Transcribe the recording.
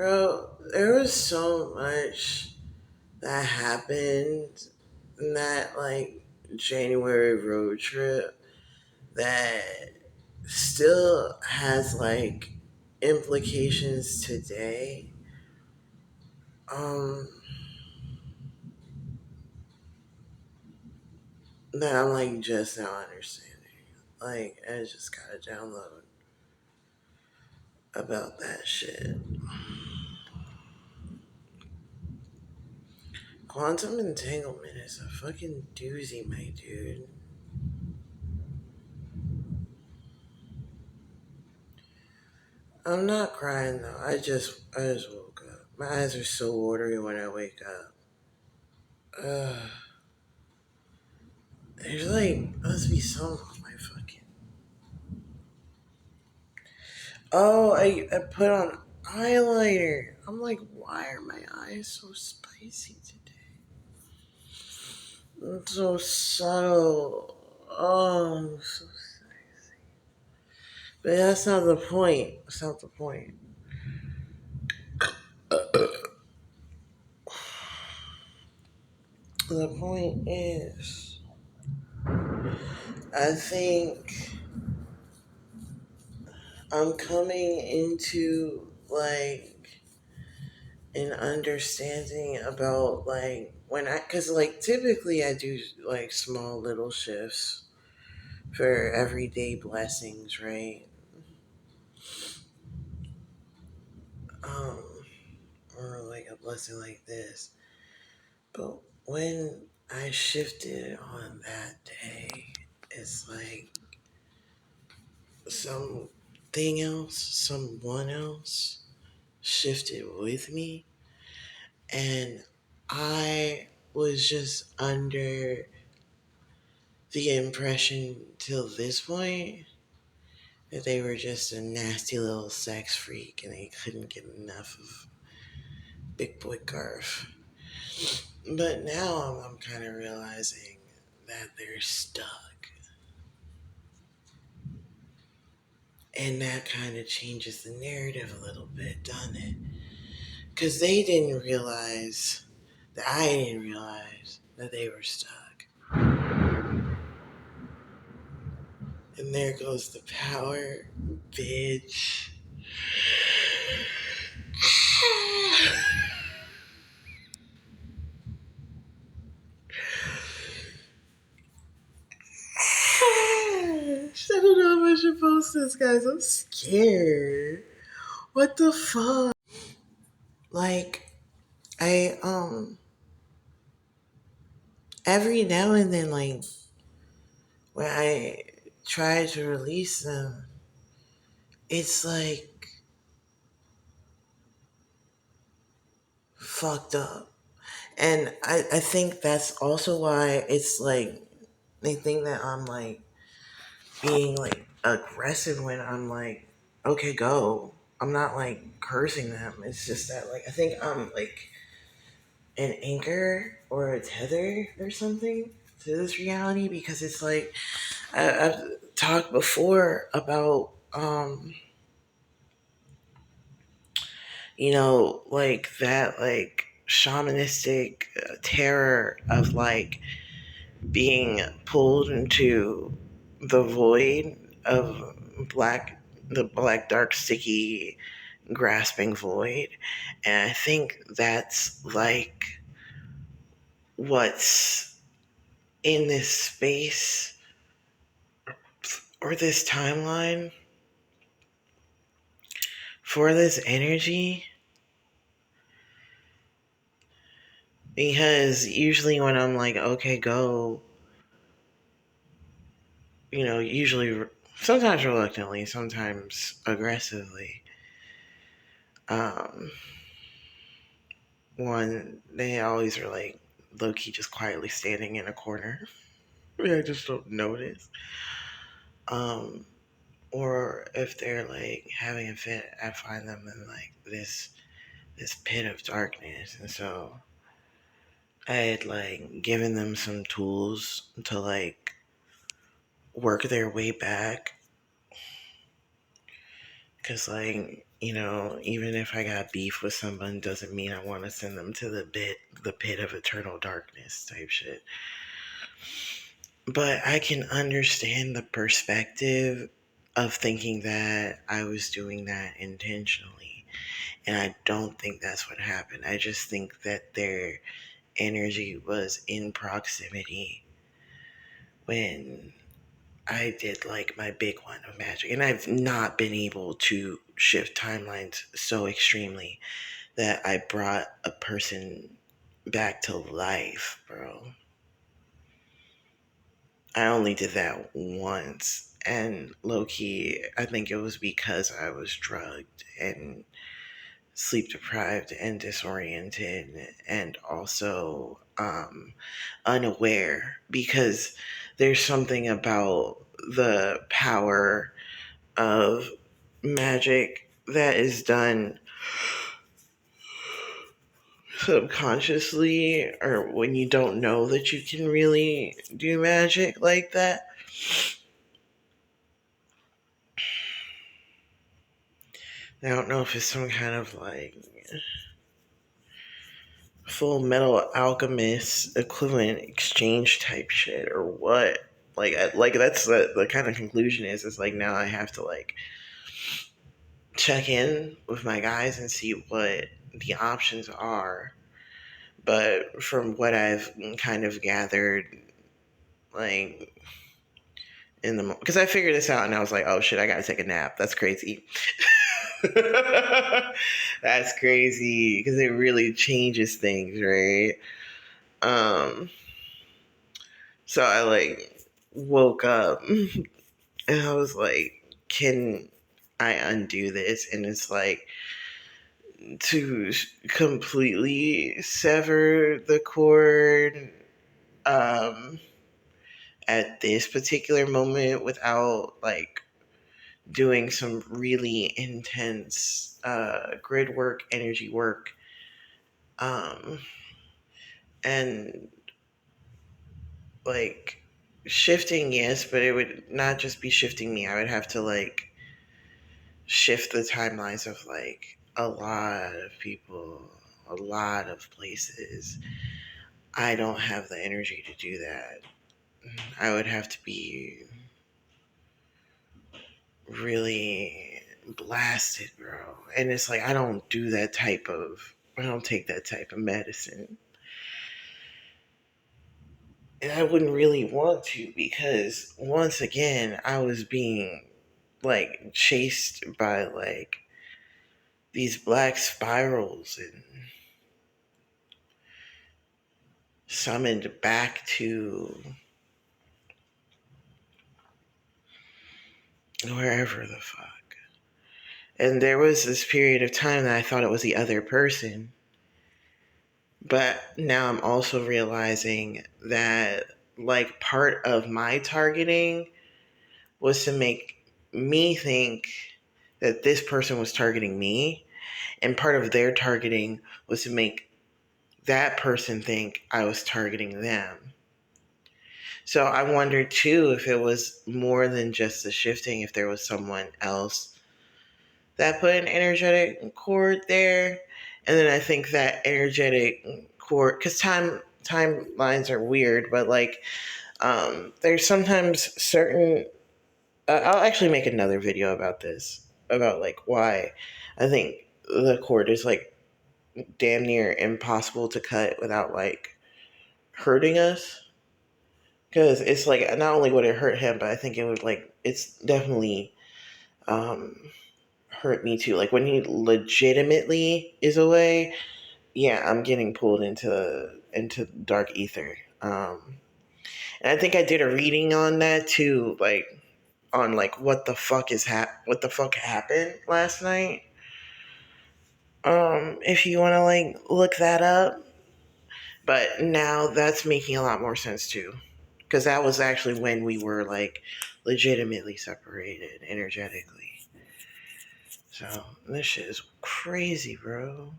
Bro, there was so much that happened in that like January road trip that still has like implications today. Um that I'm like just now understanding. Like I just gotta download about that shit. Quantum entanglement is a fucking doozy, my dude. I'm not crying though. I just woke up. My eyes are so watery when I wake up. There's like must be something on my fucking. Oh, I put on eyeliner. I'm like, why are my eyes so spicy today? It's so subtle. Oh, so spicy. But that's not the point. That's not the point. The point is, I think I'm coming into like an understanding about like when cause like typically I do like small little shifts for everyday blessings, right? Um, or like a blessing like this. But when I shifted on that day, it's like something else, someone else shifted with me. And I was just under the impression till this point that they were just a nasty little sex freak and they couldn't get enough of Big Boy Garf. But now I'm kind of realizing that they're stuck. And that kind of changes the narrative a little bit, doesn't it? Because they didn't realize that I didn't realize that they were stuck. And there goes the power, bitch. I don't know if I should post this, guys. I'm scared. What the fuck? Like, I every now and then, like, when I try to release them, it's like fucked up. And I think that's also why it's like they think that I'm like being like aggressive when I'm like, okay, go. I'm not like cursing them. It's just that like I think I'm like an anchor or a tether or something to this reality because it's like I've talked before about like that like shamanistic terror of like being pulled into the void of the black dark sticky grasping void. And I think that's like what's in this space or this timeline for this energy. Because usually when I'm like, okay, go, usually sometimes reluctantly, sometimes aggressively. Um, One, they always are like low key just quietly standing in a corner. I just don't notice. Um, or if they're like having a fit, I find them in like this pit of darkness, and so I had like given them some tools to like work their way back, Because, like, even if I got beef with someone, doesn't mean I want to send them to the pit of eternal darkness type shit. But I can understand the perspective of thinking that I was doing that intentionally. And I don't think that's what happened. I just think that their energy was in proximity when I did like my big one of magic. And I've not been able to shift timelines so extremely that I brought a person back to life, bro. I only did that once. And low key, I think it was because I was drugged and sleep deprived and disoriented and also unaware, because there's something about the power of magic that is done subconsciously, or when you don't know that you can really do magic like that. I don't know if it's some kind of like Full Metal Alchemist equivalent exchange type shit or what. Like that's the kind of conclusion is like now I have to like check in with my guys and see what the options are. But from what I've kind of gathered, like in the because I figured this out and I was like, oh shit, I gotta take a nap. That's crazy. That's crazy because it really changes things, right? Um, so I like woke up and I was like, can I undo this? And it's like to completely sever the cord um, at this particular moment without like doing some really intense grid work, energy work. Um, and like shifting, yes, but it would not just be shifting me. I would have to like shift the timelines of like a lot of people, a lot of places. I don't have the energy to do that. I would have to be really blasted, bro. And it's like I don't I don't take that type of medicine. And I wouldn't really want to because once again I was being like chased by like these black spirals and summoned back to wherever the fuck. And there was this period of time that I thought it was the other person. But now I'm also realizing that like part of my targeting was to make me think that this person was targeting me. And part of their targeting was to make that person think I was targeting them. So I wondered too if it was more than just the shifting, if there was someone else that put an energetic cord there. And then I think that energetic cord, because timelines are weird, but like there's sometimes certain. I'll actually make another video about this, about like why I think the cord is like damn near impossible to cut without like hurting us. Because it's like not only would it hurt him, but I think it would like it's definitely um, hurt me too. Like when he legitimately is away, yeah, I'm getting pulled into dark ether. And I think I did a reading on that too, like on like what the fuck happened last night. If you want to like look that up, but now that's making a lot more sense too, because that was actually when we were like legitimately separated energetically. So this shit is crazy, bro.